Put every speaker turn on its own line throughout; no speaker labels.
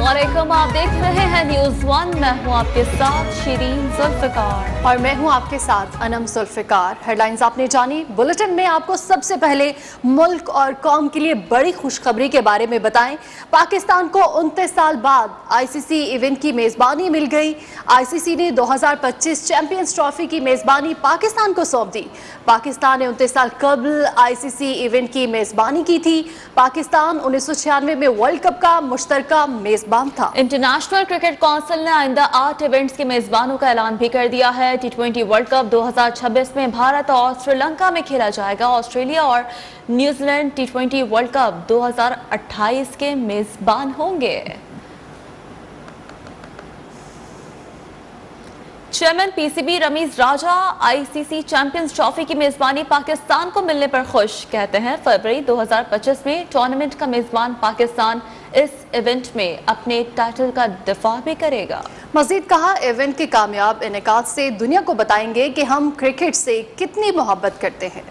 अस्सलामुअलैकुम, आप देख रहे हैं न्यूज़ वन। मैं हूं आपके साथ शिरीन जुल्फ़िकार
और मैं हूं आपके साथ अनम जुल्फ़िकार। हेडलाइंस आपने जानी। बुलेटिन में आपको सबसे पहले मुल्क और कौम के लिए बड़ी खुशखबरी के बारे में बताएं। पाकिस्तान को 29 साल बाद आईसीसी इवेंट की मेज़बानी मिल गई। आईसीसी ने 2025 चैंपियंस ट्रॉफी की मेज़बानी पाकिस्तान को सौंप दी। पाकिस्तान ने 29 साल कबल आईसीसी इवेंट की मेज़बानी की थी। पाकिस्तान 1996 में वर्ल्ड कप का मुश्तरका मेज़बान था।
इंटरनेशनल क्रिकेट काउंसिल ने आइंदा 8 इवेंट्स के मेज़बानों का ऐलान भी कर दिया है। टी20 वर्ल्ड कप 2026 में भारत और श्रीलंका में खेला जाएगा। ऑस्ट्रेलिया और न्यूजीलैंड टी20 वर्ल्ड कप 2028 के मेज़बान होंगे। चेयरमैन पीसीबी रमीज राजा आईसीसी चैंपियंस ट्रॉफी की मेजबानी पाकिस्तान को मिलने पर खुश। कहते हैं फरवरी 2025 में टूर्नामेंट का मेजबान पाकिस्तान इस इवेंट में अपने टाइटल का दिफा भी करेगा।
मजीद कहा, इवेंट के कामयाब इनेकाद से दुनिया को बताएंगे कि हम क्रिकेट से कितनी मोहब्बत करते हैं।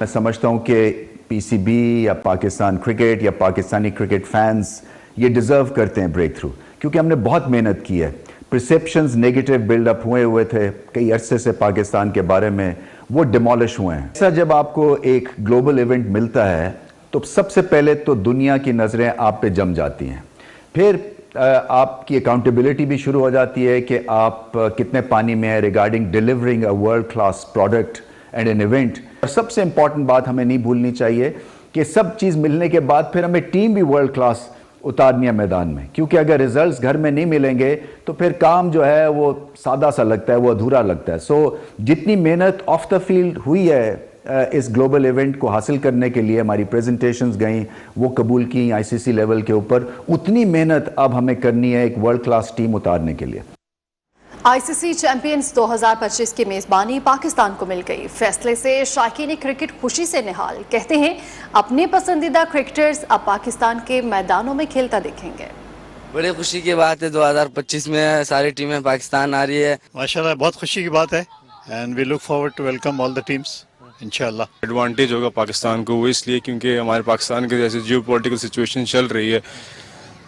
मैं समझता हूँ कि पीसीबी या पाकिस्तान क्रिकेट या पाकिस्तानी क्रिकेट फैंस ये डिज़र्व करते हैं ब्रेक थ्रू, क्योंकि हमने बहुत मेहनत की है। परसेप्शंस नेगेटिव बिल्डअप हुए थे कई अरसे से पाकिस्तान के बारे में, वो डिमोलिश हुए हैं। ऐसा जब आपको एक ग्लोबल इवेंट मिलता है तो सबसे पहले तो दुनिया की नज़रें आप पे जम जाती हैं, फिर आपकी अकाउंटेबिलिटी भी शुरू हो जाती है कि आप कितने पानी में हैं regarding delivering a world class product and an event. और सबसे इंपॉर्टेंट बात हमें नहीं भूलनी चाहिए कि सब चीज़ मिलने के बाद फिर हमें टीम भी वर्ल्ड क्लास उतारनी है मैदान में, क्योंकि अगर रिजल्ट्स घर में नहीं मिलेंगे तो फिर काम जो है वो सादा सा लगता है, वो अधूरा लगता है। सो जितनी मेहनत ऑफ द फील्ड हुई है इस ग्लोबल इवेंट को हासिल करने के लिए, हमारी प्रेजेंटेशंस गई, वो कबूल की आईसीसी लेवल के ऊपर, उतनी मेहनत अब हमें करनी है एक वर्ल्ड क्लास टीम उतारने के लिए।
आईसीसी चैंपियंस 2025 की मेज़बानी पाकिस्तान को मिल गई। फैसले से शायकीन क्रिकेट खुशी से निहाल। कहते हैं अपने पसंदीदा क्रिकेटर्स अब पाकिस्तान के मैदानों में खेलता देखेंगे।
बड़ी खुशी की बात है, 2025 में सारी टीमें पाकिस्तान आ रही है।
माशाल्लाह बहुत खुशी की बात है and we look forward to welcome all the teams इंशाल्लाह।
एडवांटेज होगा पाकिस्तान को, वो इसलिए क्योंकि हमारे पाकिस्तान के जैसे जियो पॉलिटिकल सिचुएशन चल रही है,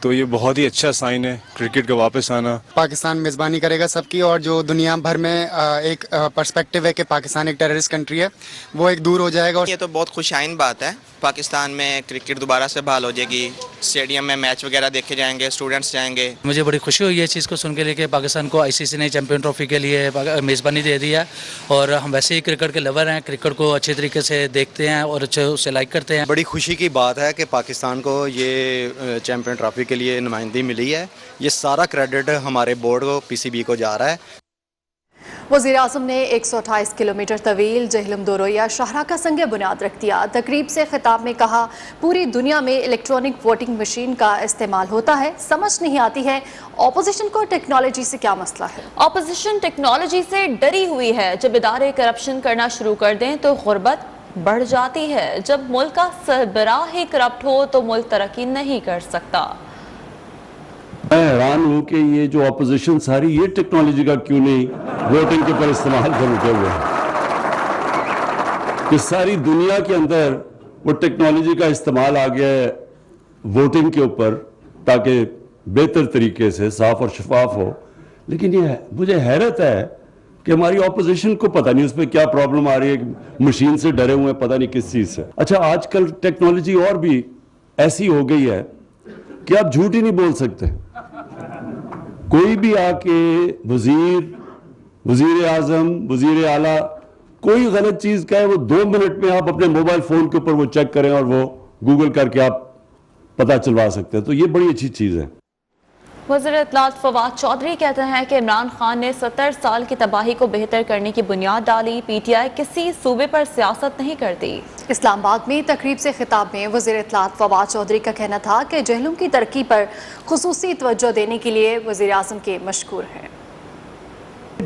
तो ये बहुत ही अच्छा साइन है क्रिकेट का वापस आना।
पाकिस्तान मेज़बानी करेगा सबकी, और जो दुनिया भर में एक पर्सपेक्टिव है कि पाकिस्तान एक टेररिस्ट कंट्री है, वो एक दूर हो जाएगा।
ये तो बहुत खुशाइन बात है, पाकिस्तान में क्रिकेट दोबारा से बहाल हो जाएगी, स्टेडियम में मैच वगैरह देखे जाएंगे, स्टूडेंट्स जाएंगे।
मुझे बड़ी खुशी हुई है इस चीज़ को सुन के लिए कि पाकिस्तान को आईसीसी ने चैंपियन ट्रॉफी के लिए मेज़बानी दे दी है। और हम वैसे ही क्रिकेट के लवर हैं, क्रिकेट को अच्छे तरीके से देखते हैं और अच्छे उसे लाइक करते हैं।
बड़ी खुशी की बात है कि पाकिस्तान को ये चैंपियन ट्रॉफी के लिए नुमाइंदगी मिली है। ये सारा क्रेडिट हमारे बोर्ड को, पीसीबी को जा रहा है।
वज़ीर आज़म ने 128 किलोमीटर तवील जहलम दोरैया शाहराह का संग बुनियाद रख दिया। तकरीब से खिताब में कहा, पूरी दुनिया में इलेक्ट्रॉनिक वोटिंग मशीन का इस्तेमाल होता है, समझ नहीं आती है ऑपोजिशन को टेक्नोलॉजी से क्या मसला है।
ऑपोजिशन टेक्नोलॉजी से डरी हुई है। जब इदारे करप्शन करना शुरू कर दें तो गुर्बत बढ़ जाती है। जब मुल्क का सरबराह ही करप्ट हो तो मुल्क तरक्की नहीं कर सकता।
मैं हैरान हूँ कि ये जो अपोजिशन सारी ये टेक्नोलॉजी का क्यों नहीं वोटिंग के ऊपर इस्तेमाल कर रुके हुए हैं, कि सारी दुनिया के अंदर वो टेक्नोलॉजी का इस्तेमाल आ गया है वोटिंग के ऊपर, ताकि बेहतर तरीके से साफ और शफाफ हो। लेकिन ये मुझे हैरत है कि हमारी ऑपोजिशन को पता नहीं उस पर क्या प्रॉब्लम आ रही है, मशीन से डरे हुए पता नहीं किस चीज़ से। अच्छा, आजकल टेक्नोलॉजी और भी ऐसी हो गई है कि आप झूठ ही नहीं बोल सकते। कोई भी आके वजीर आजम, वजीर आला कोई गलत चीज कहे, वो 2 मिनट में आप अपने मोबाइल फोन के ऊपर वो चेक करें और वो गूगल करके आप पता चलवा सकते हैं। तो ये बड़ी अच्छी चीज है।
वज़ीर इत्तलात फवाद चौधरी कहते हैं कि इमरान खान ने 70 साल की तबाही को बेहतर करने की बुनियाद डाली। पीटीआई किसी सूबे पर सियासत नहीं करती।
इस्लामाबाद में तकरीब से खिताब में वज़ीर इत्तलात फवाद चौधरी का कहना था कि जहलम की तरक्की पर खुसूसी तवज्जो देने के लिए वज़ीर आज़म के मशकूर हैं।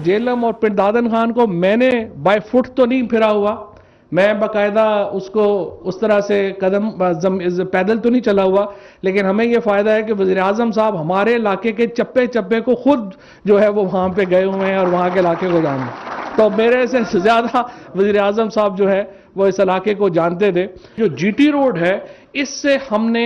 जेलम और पिंडादन खान को मैंने बाय फुट तो नहीं फिरा हुआ, मैं बाकायदा उसको उस तरह से कदम पैदल तो नहीं चला हुआ, लेकिन हमें ये फ़ायदा है कि वज़ीर आज़म साहब हमारे इलाके के चप्पे चप्पे को खुद जो है वो वहाँ पे गए हुए हैं और वहाँ के इलाके को जान, तो मेरे से ज़्यादा वज़ीर आज़म साहब जो है वो इस इलाके को जानते थे। जो जीटी रोड है, इससे हमने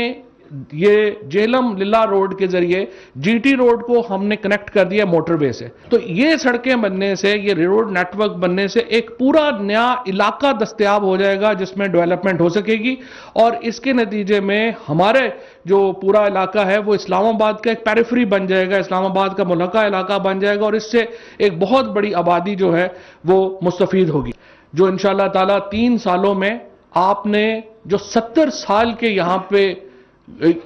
ये जेलम लिल्ला रोड के जरिए जीटी रोड को हमने कनेक्ट कर दिया मोटरवे से। तो ये सड़कें बनने से, ये रोड नेटवर्क बनने से एक पूरा नया इलाका दस्तयाब हो जाएगा जिसमें डेवलपमेंट हो सकेगी, और इसके नतीजे में हमारे जो पूरा इलाका है वो इस्लामाबाद का एक पेरिफेरी बन जाएगा, इस्लामाबाद का मुल्का इलाका बन जाएगा, और इससे एक बहुत बड़ी आबादी जो है वो मुस्तफीद होगी। जो इंशाअल्लाह ताला 3 सालों में आपने जो 70 साल के यहाँ पे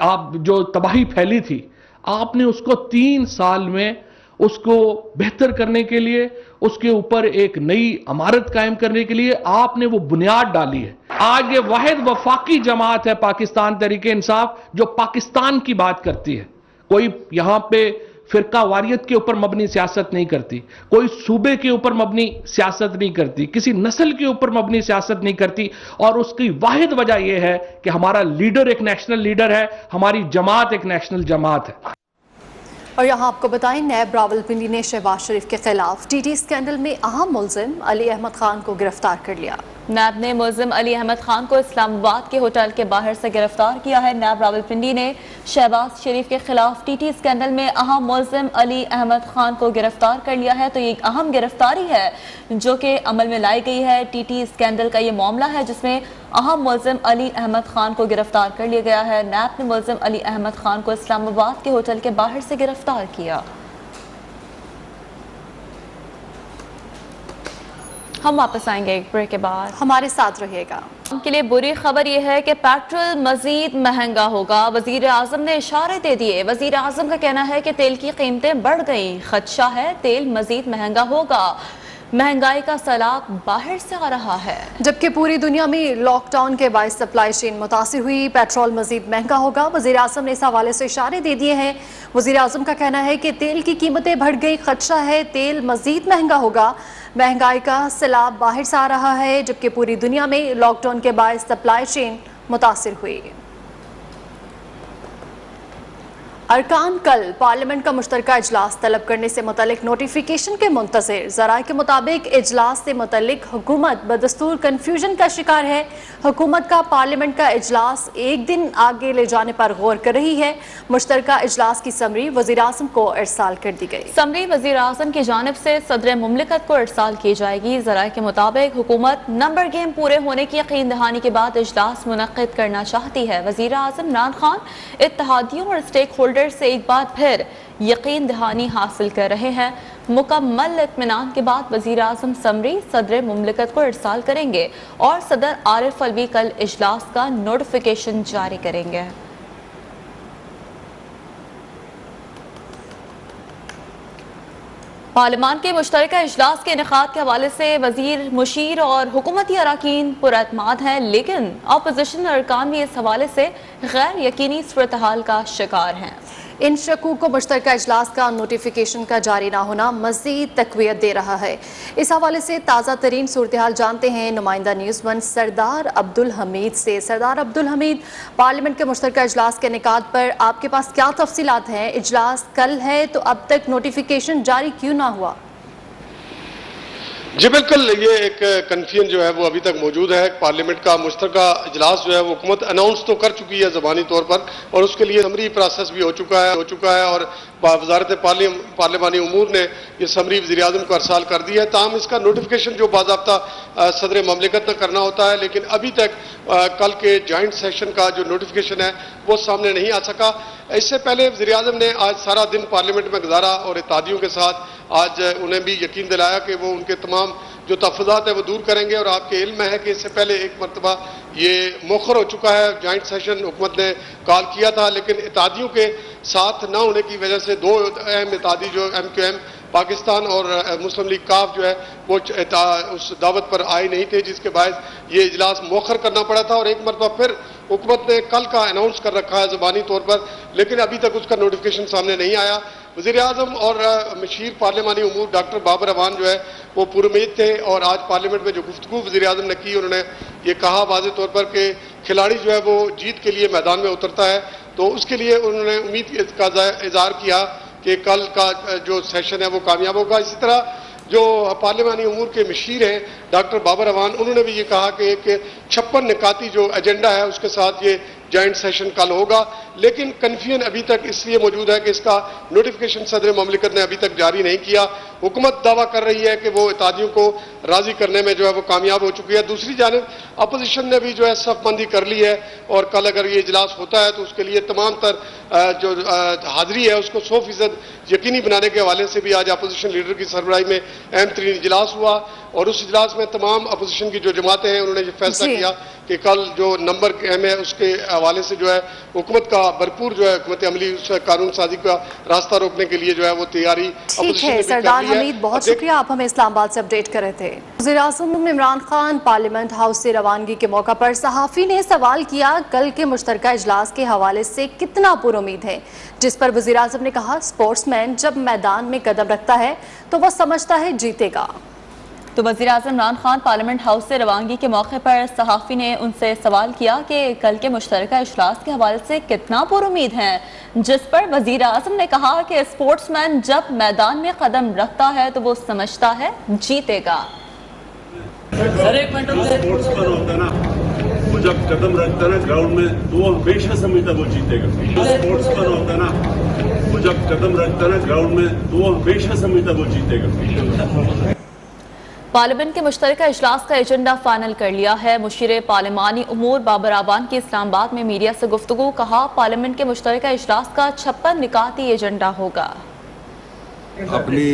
आप जो तबाही फैली थी, आपने उसको 3 साल में उसको बेहतर करने के लिए, उसके ऊपर एक नई इमारत कायम करने के लिए आपने वो बुनियाद डाली है। आज ये वाहिद वफाकी जमात है पाकिस्तान तहरीक इंसाफ जो पाकिस्तान की बात करती है। कोई यहाँ पे फिरका वारियत के ऊपर मबनी सियासत नहीं करती, कोई सूबे के ऊपर मबनी सियासत नहीं करती, किसी नस्ल के ऊपर मबनी सियासत नहीं करती, और उसकी वाहिद वजह यह है कि हमारा लीडर एक नेशनल लीडर है, हमारी जमात एक नेशनल जमात है।
और यहाँ आपको बताएं, नैब रावलपिंडी ने शहबाज शरीफ के खिलाफ टीटी स्कैंडल में अहम मुलजिम अली अहमद खान को गिरफ्तार कर लिया।
नैब ने मुलजिम अली अहमद खान को इस्लामाबाद के होटल के बाहर से गिरफ्तार किया है। नैब रावलपिंडी ने शहबाज शरीफ के खिलाफ टीटी स्कैंडल में अहम मुलजिम अली अहमद खान को गिरफ्तार कर लिया है। तो ये एक अहम गिरफ्तारी है जो कि अमल में लाई गई है। टीटी स्कैंडल का ये मामला है जिसमें अहम मुलजिम अली अहमद खान को गिरफ्तार कर लिया गया है। नैब ने मुलजिम अली अहमद खान को इस्लामाबाद के होटल के बाहर से गिरफ्तार किया। हम वापस आएंगे एक ब्रेक के बाद,
हमारे साथ रहिएगा।
के लिए बुरी खबर यह है कि पेट्रोल मजीद महंगा होगा। वजीर आजम ने इशारे दे दिए। वजीर आजम का कहना है कि तेल की कीमतें बढ़ गई, खदशा है तेल मजीद महंगा होगा। महंगाई का सैलाब बाहर से आ रहा है।
जबकि पूरी दुनिया में लॉकडाउन के बायस सप्लाई चेन मुतासिर हुई, पेट्रोल मजीद महंगा होगा। वजीर आजम ने इस हवाले से इशारे दे दिए हैं। वजीर आजम का कहना है कि तेल की कीमतें बढ़ गई, खदशा है तेल मजीद महंगा होगा। महंगाई का सैलाब बाहर से आ रहा है, जबकि पूरी दुनिया में लॉकडाउन के बायस सप्लाई चेन मुतासिर हुई। अरकान कल पार्लियामेंट का मुश्तरका इजलास तलब करने से मुतल्लिक नोटिफिकेशन के मुंतज़िर। ज़राए के मुताबिक इजलास से मुतल्लिक हुकूमत बदस्तूर कन्फ्यूजन का शिकार है। हुकूमत का पार्लियामेंट का इजलास एक दिन आगे ले जाने पर गौर कर रही है। मुश्तरका इजलास की समरी वज़ीर आज़म को इरसाल कर दी गई।
समरी वज़ीर आज़म की जानिब से सदर मुमलिकत को इरसाल की जाएगी। ज़राए के मुताबिक हुकूमत नंबर गेम पूरे होने की यकीन दहानी के बाद इजलास मुनक्किद करना चाहती है। वज़ीर आज़म इमरान खान इत्तेहादियों और स्टेक होल्डर से एक बार फिर यकीन दहानी हासिल कर रहे हैं। मुकम्मल इत्मीनान के बाद वज़ीर आज़म समरी सदर मुमलिकत को इरसाल करेंगे और सदर आरिफ अलवी कल इजलास का नोटिफिकेशन जारी करेंगे। पार्लियामान के मुश्तरका इजलास के इनेकाद के हवाले से वजीर मुशीर और हुकूमती अराकीन पुरअतमाद हैं, लेकिन अपोजिशन अरकान भी इस हवाले से गैर यकीनी सूरत हाल का शिकार हैं।
इन शकूक को मुश्तरका इजलास का नोटिफिकेशन का जारी ना होना मज़ीद तक़वियत दे रहा है। इस हवाले से ताज़ा तरीन सूरत हाल जानते हैं नुमाइंदा न्यूज़ वन सरदार अब्दुल हमीद से। सरदार अब्दुल हमीद, पार्लियामेंट के मुश्तरका इजलास के इनेकाद पर आपके पास क्या तफसीलात हैं? इजलास कल है तो अब तक नोटिफिकेशन जारी क्यों ना हुआ?
जी बिल्कुल, ये एक कन्फ्यूजन जो है वो अभी तक मौजूद है। पार्लियामेंट का मुश्तरका इजलास जो है वो हुकूमत अनाउंस तो कर चुकी है ज़बानी तौर पर, और उसके लिए समरी प्रोसेस भी हो चुका है और वजारत पार्लियामानी उमूर ने ये समरी वज़ीर आज़म को अरसाल कर दी है। ताहम इसका नोटिफिकेशन जो बाज़ाब्ता सदर ममलिकत ने करना होता है, लेकिन अभी तक कल के जॉइंट सेशन का जो नोटिफिकेशन है वो सामने नहीं आ सका। इससे पहले वज़ीर आज़म ने आज सारा दिन पार्लियामेंट में गुजारा और इत्तेहादियों के साथ आज उन्हें भी यकीन दिलाया कि वो उनके तमाम जो तहफ़्फ़ुज़ात है वो दूर करेंगे। और आपके इल्म है कि इससे पहले एक मरतबा ये मौखर हो चुका है, जॉइंट सेशन हुकूमत ने कॉल किया था, लेकिन इत्तेहादियों के साथ न होने की वजह से दो अहम इत्तेहादी जो MQM पाकिस्तान और मुस्लिम लीग काफ जो है वो उस दावत पर आए नहीं थे, जिसके बायस ये इजलास मौखर करना पड़ा था। और एक मरतबा फिर हुकूमत ने कल का अनाउंस कर रखा है ज़बानी तौर पर, लेकिन अभी तक उसका नोटिफिकेशन सामने नहीं आया। वज़ीर आज़म और मशीर पार्लियामानी उमूर डॉक्टर बाबर अवान जो है वो पुरउम्मीद थे, और आज पार्लियामेंट में जो गुफ्तगू वज़ीर आज़म ने की, उन्होंने ये कहा वाज़ेह तौर पर कि खिलाड़ी जो है वो जीत के लिए मैदान में उतरता है, तो उसके लिए उन्होंने उम्मीद का इज़हार किया कि कल का जो सेशन है वो कामयाब होगा। इसी तरह जो पार्लियामानी उमूर के मशीर हैं डॉक्टर बाबर अवान, उन्होंने भी ये कहा कि एक 56 निकाती जो एजेंडा है उसके साथ ये जॉइंट सेशन कल होगा, लेकिन कन्फ्यूजन अभी तक इसलिए मौजूद है कि इसका नोटिफिकेशन सदर ममलिकत ने अभी तक जारी नहीं किया। हुकूमत दावा कर रही है कि वो इत्तेहादियों को राजी करने में जो है वो कामयाब हो चुकी है। दूसरी जानिब अपोजिशन ने भी जो है सफबंदी कर ली है और कल अगर ये इजलास होता है तो उसके लिए तमाम तर जो हाजिरी है उसको 100% यकीनी बनाने के हवाले से भी आज अपोजिशन लीडर की सरबराही में अहम तरीन इजलास हुआ और उस इजलास में तमाम अपोजिशन की जो जमातें हैं उन्होंने ये फैसला किया कि कल जो नंबर अहम है उसके हवाले से जो है हुकूमत का भरपूर जो है हुकूमत अमली उस कानून साजी का रास्ता रोकने के लिए जो है वो तैयारी
ठीक है। सरदार हमीद, बहुत शुक्रिया, आप हमें इस्लामाबाद से अपडेट कर रहे थे। वज़ीर-ए-आज़म इमरान खान पार्लियामेंट हाउस से रवानगी के मौका पर सहाफ़ी ने सवाल किया कल के मुश्तरका इजलास के हवाले से कितना पुरुमीद है, जिस पर वज़ीर-ए-आज़म ने कहा स्पोर्ट्समैन जब मैदान में कदम रखता है तो वह समझता है जीतेगा।
तो वज़ीर-ए-आज़म इमरान खान पार्लियामेंट हाउस से रवानगी के मौके पर सहाफ़ी ने उनसे सवाल किया कि कल के मुश्तरका इजलास के हवाले से कितना पुरुमीद हैं, जिस पर वज़ीर-ए-आज़म ने कहा कि स्पोर्ट्समैन जब मैदान में कदम रखता है तो वो समझता है जीतेगा।
स्पोर्ट्समैन होता है ना, वो जब कदम रखता है ना ग्राउंड में तो वो हमेशा समझता वो जीतेगा। स्पोर्ट्समैन होता है ना, वो जब कदम रखता है ना ग्राउंड में तो वो हमेशा समझता वो जीतेगा।
पार्लियामेंट के मुश्तरका इजलास का एजेंडा फाइनल कर लिया है। मुशीर पार्लिमानी उमूर बाबर आबान की इस्लामाबाद में मीडिया से गुफ्तगू, कहा पार्लियामेंट के मुश्तरका इजलास का 56 निकाती एजेंडा होगा।
अपनी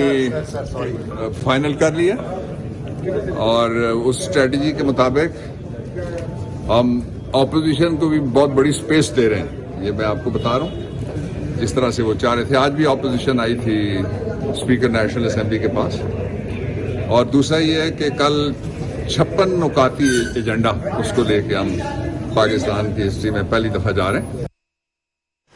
फाइनल कर लिया और उस स्ट्रेटजी के मुताबिक हम ऑपोजिशन को भी बहुत बड़ी स्पेस दे रहे हैं, ये मैं आपको बता रहा हूँ। जिस तरह से वो चाह रहे थे, आज भी ऑपोजिशन आई थी स्पीकर नेशनल असेंबली के पास, और दूसरा ये है कि कल 56 नुकाती एजेंडा उसको लेके हम पाकिस्तान की हिस्ट्री में पहली दफा जा रहे हैं।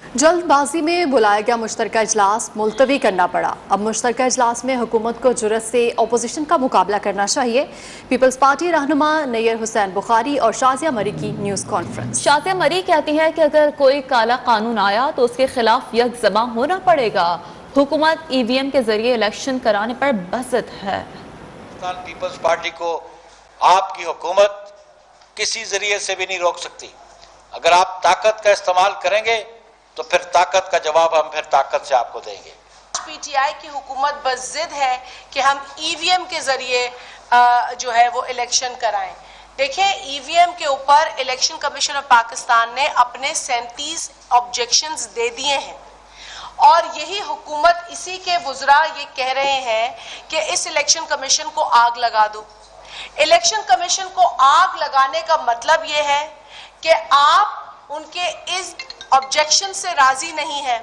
जल्दबाजी में बुलाया गया मुश्तरका इजलास मुलतवी करना पड़ा। अब मुश्तरका इजलास में हुकूमत को जुर्रत से अपोजिशन का मुकाबला करना चाहिए। पीपल्स पार्टी रहनुमा नैयर हुसैन बुखारी और शाजिया मरी की न्यूज़ कॉन्फ्रेंस।
शाजिया मरी कहती है कि अगर कोई काला कानून आया तो उसके खिलाफ यकजमा होना पड़ेगा। हुकूमत ईवीएम के जरिए इलेक्शन कराने पर बसत है।
पीपल्स पार्टी को आपकी हुकूमत किसी जरिए से भी नहीं रोक सकती। अगर आप ताकत का इस्तेमाल करेंगे तो फिर ताकत का जवाब हम फिर ताकत से आपको देंगे।
पीटीआई की हुकूमत बस जिद है कि हम ईवीएम के जरिए जो है वो इलेक्शन कराएं। देखें, ईवीएम के ऊपर इलेक्शन कमीशन ऑफ पाकिस्तान ने अपने 37 ऑब्जेक्शंस दे दिए हैं और यही हुकूमत, इसी के वुज़रा ये कह रहे हैं कि इस इलेक्शन कमीशन को आग लगा दो। इलेक्शन कमीशन को आग लगाने का मतलब ये है कि आप उनके इस ऑब्जेक्शन से राजी नहीं है,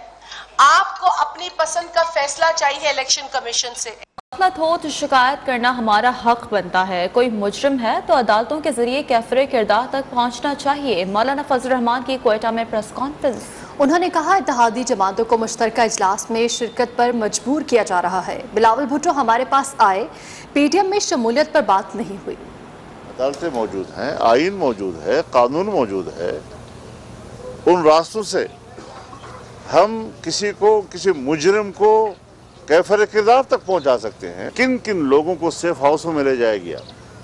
आपको अपनी पसंद का फैसला चाहिए इलेक्शन कमीशन से।
गलत हो तो शिकायत करना हमारा हक बनता है। कोई मुजरिम है तो अदालतों के जरिए कैफरे किरदार तक पहुंचना चाहिए। मौलाना फजल रहमान की क्वेटा में प्रेस कॉन्फ्रेंस।
उन्होंने कहा इत्तेहादी जमातों को मुश्तरका इजलास में शिरकत पर मजबूर किया जा रहा है। बिलावल भुट्टो हमारे पास आए, पीटीएम में शमूलियत पर बात नहीं हुई।
अदालतें मौजूद हैं, आइन मौजूद है, कानून मौजूद है। उन रास्तों से हम किसी मुजरिम को कैफर किरदार तक पहुंचा सकते हैं। किन किन लोगों को सेफ हाउसों में ले जाया गया,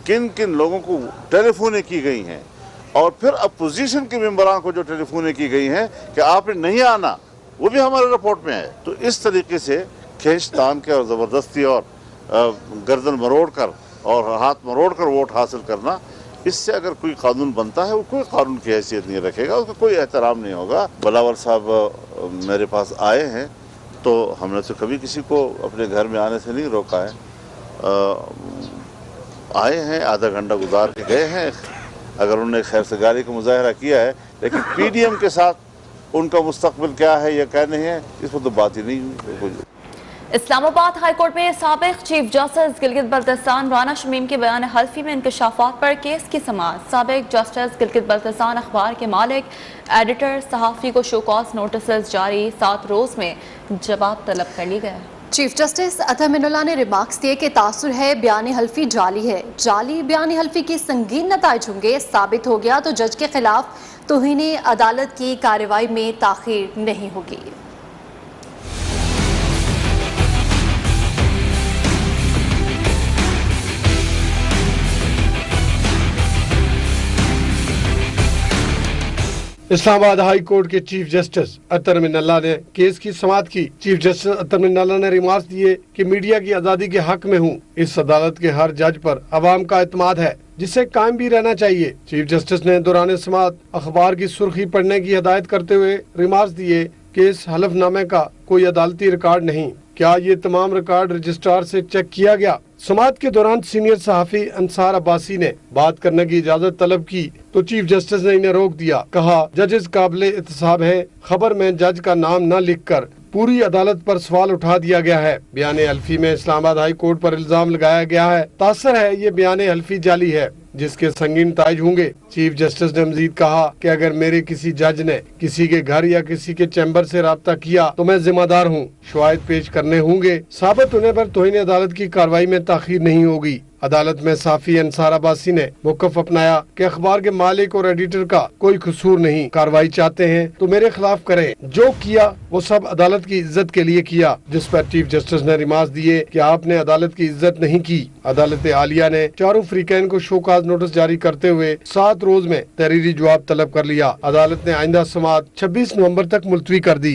किन किन लोगों को टेलीफोनें की गई हैं, और फिर अपोजिशन के मेंबरान को जो टेलीफोनें की गई हैं कि आपने नहीं आना, वो भी हमारे रिपोर्ट में है। तो इस तरीके से खींच तान के और ज़बरदस्ती और गर्दन मरोड़ कर और हाथ मरोड़ कर वोट हासिल करना, इससे अगर कोई कानून बनता है वो कोई कानून की हैसियत नहीं रखेगा, उसका कोई एहतराम नहीं होगा। बिलावल साहब मेरे पास आए हैं तो हमने तो कभी किसी को अपने घर में आने से नहीं रोका है। आए हैं, आधा घंटा गुजार के गए हैं। अगर उन्होंने खैरसगारी का मुजाहरा किया है, लेकिन पीडीएम के साथ उनका मुस्तकबिल क्या है या क्या नहीं है, इस पर तो बात ही नहीं हुई।
इस्लामाबाद हाई कोर्ट में साबिक चीफ जस्टिस गिलगित बल्तिस्तान राना शमीम के बयान हल्फी में इंकशाफात पर केस की समाअत। साबिक जस्टिस गिलगित बल्तिस्तान अखबार के मालिक एडिटर सहाफ़ी को शो कॉज नोटिस जारी, 7 रोज में जवाब तलब कर ली गया।
चीफ जस्टिस अतहर मिनुल्लाह ने रिमार्क्स दिए कि तासुर है बयान हल्फी जाली है। जाली बयान हल्फी के संगीन नताइज होंगे। साबित हो गया तो जज के खिलाफ तौहीन अदालत की कार्रवाई में ताख़ीर नहीं होगी।
इस्लामाबाद हाई कोर्ट के चीफ जस्टिस अतर मिन्नल्ला ने केस की समाअत की। चीफ जस्टिस अतर मिन्नल्ला ने रिमार्क्स दिए कि मीडिया की आज़ादी के हक में हूँ। इस अदालत के हर जज पर अवाम का एतमाद है, जिसे कायम भी रहना चाहिए। चीफ जस्टिस ने दौरान समाअत अखबार की सुर्खी पढ़ने की हिदायत करते हुए रिमार्क्स दिए कि इस हलफनामे का कोई अदालती रिकॉर्ड नहीं। क्या ये तमाम रिकॉर्ड रजिस्ट्रार से चेक किया गया? समाअत के दौरान सीनियर सहाफी अंसार अब्बासी ने बात करने की इजाजत तलब की तो चीफ जस्टिस ने इन्हें रोक दिया। कहा, जजेस काबिले इत्तेसाब हैं। खबर में जज का नाम न लिखकर पूरी अदालत पर सवाल उठा दिया गया है। बयान हल्फी में इस्लामाबाद हाई कोर्ट पर इल्जाम लगाया गया है। तासर है ये बयान हल्फी जाली है, जिसके संगीन ताइज होंगे। चीफ जस्टिस ने मजीद कहा कि अगर मेरे किसी जज ने किसी के घर या किसी के चैम्बर से राब्ता किया तो मैं जिम्मेदार हूँ। शवाहिद पेश करने होंगे। साबित होने पर तौहीन अदालत की कार्रवाई में ताखीर नहीं होगी। अदालत में साफी अंसार अब्बासी ने मौक़िफ़ अपनाया कि अखबार के मालिक और एडिटर का कोई कसूर नहीं। कार्रवाई चाहते हैं तो मेरे खिलाफ करें। जो किया वो सब अदालत की इज्जत के लिए किया। जिस पर चीफ जस्टिस ने रिमार्क्स दिए कि आपने अदालत की इज्जत नहीं की। अदालत आलिया ने चारों फ्रीकैन को शोकाज नोटिस जारी करते हुए 7 रोज में तहरीरी जवाब तलब कर लिया। अदालत ने आइंदा समाअत 26 नवंबर तक मुलतवी कर दी।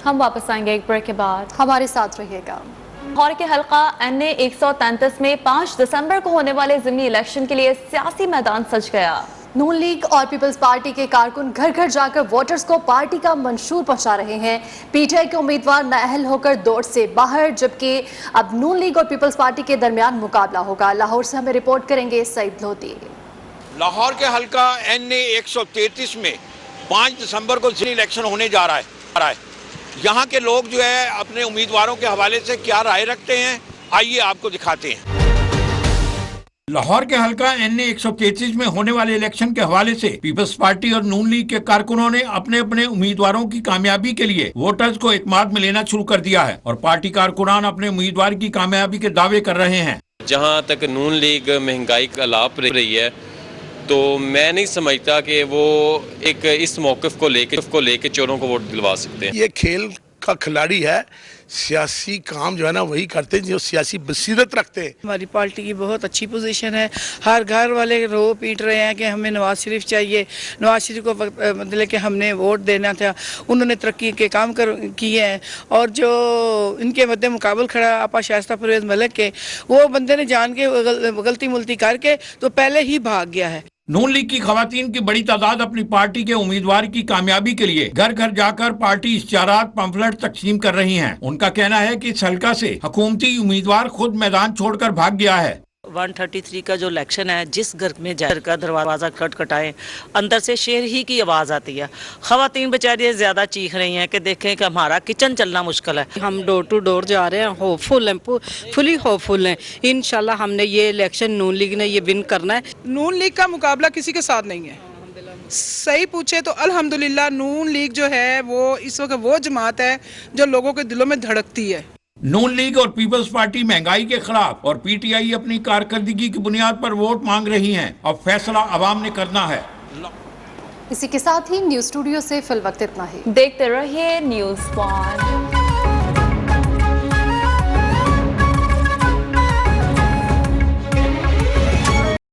हम वापस आएंगे एक ब्रेक के बाद।
हमारे साथ रहिएगा।
लाहौर के हल्का NA 133 में 5 दिसंबर को होने वाले ज़िमनी इलेक्शन के लिए सियासी मैदान सज गया।
नून लीग और पीपल्स पार्टी के कारकुन घर घर जाकर वोटर्स को पार्टी का मंशूर पहुंचा रहे हैं। PTI के उम्मीदवार नाअहल होकर दौड़ से बाहर, जबकि अब नून लीग और पीपल्स पार्टी के दरमियान मुकाबला होगा। लाहौर से हमें रिपोर्ट करेंगे सईद लोधी।
लाहौर के हल्का NA 133 में 5 दिसंबर को ज़िमनी इलेक्शन होने जा रहा है। यहाँ के लोग जो है अपने उम्मीदवारों के हवाले से क्या राय रखते हैं, आइए आपको दिखाते हैं। लाहौर के हल्का NA 133 में होने वाले इलेक्शन के हवाले से पीपल्स पार्टी और नून लीग के कारकुनों ने अपने अपने उम्मीदवारों की कामयाबी के लिए वोटर्स को एतमाद में लेना शुरू कर दिया है और पार्टी कारकुनान अपने उम्मीदवार की कामयाबी के दावे कर रहे हैं।
जहाँ तक नून लीग महंगाई का लाभ रही है तो मैं नहीं समझता कि वो एक इस मौक़िफ़ को लेके चोरों को वोट दिलवा सकते हैं।
ये खेल का खिलाड़ी है, सियासी काम जो है ना वही करते हैं जो सियासी बसीरत रखते हैं।
हमारी पार्टी की बहुत अच्छी पोजीशन है। हर घर वाले रो पीट रहे हैं कि हमें नवाज शरीफ चाहिए। नवाज शरीफ को मतलब कि हमने वोट देना था, उन्होंने तरक्की के काम किए हैं और जो इनके मद्दे मुकाबल खड़ा आपा शाइस्ता परवेज़ मलिक के, वो बंदे ने जान के गलती मुलती करके तो पहले ही भाग गया है।
नून लीग की खवातीन की बड़ी तादाद अपनी पार्टी के उम्मीदवार की कामयाबी के लिए घर घर जाकर पार्टी इश्तिहारात पंफलेट तकसीम कर रही हैं। उनका कहना है कि इस हल्का से हुकूमती उम्मीदवार खुद मैदान छोड़कर भाग गया है।
133 का जो इलेक्शन है, जिस घर में घर का दरवाज़ा खटखटाए अंदर से शेर ही की आवाज़ आती है। ख़वातीन बेचारी ज़्यादा चीख रही हैं कि देखें कि हमारा किचन चलना मुश्किल है।
हम डोर टू डोर जा रहे हैं, होपफुल हैं, फुली होपफुल हैं। इंशाल्लाह हमने ये इलेक्शन नून लीग ने ये विन करना है।
नून लीग का मुकाबला किसी के साथ नहीं है। सही पूछे तो अल्हम्दुलिल्लाह नून लीग जो है वो इस वक्त वो जमात है जो लोगों के दिलों में धड़कती है।
नून लीग और पीपल्स पार्टी महंगाई के खिलाफ और PTI अपनी कारकर्दगी की बुनियाद पर वोट मांग रही हैं। अब फैसला अवाम ने करना है।
इसी के साथ ही न्यूज स्टूडियो से फिल वक्त इतना ही।
देखते रहिए न्यूज़ 1।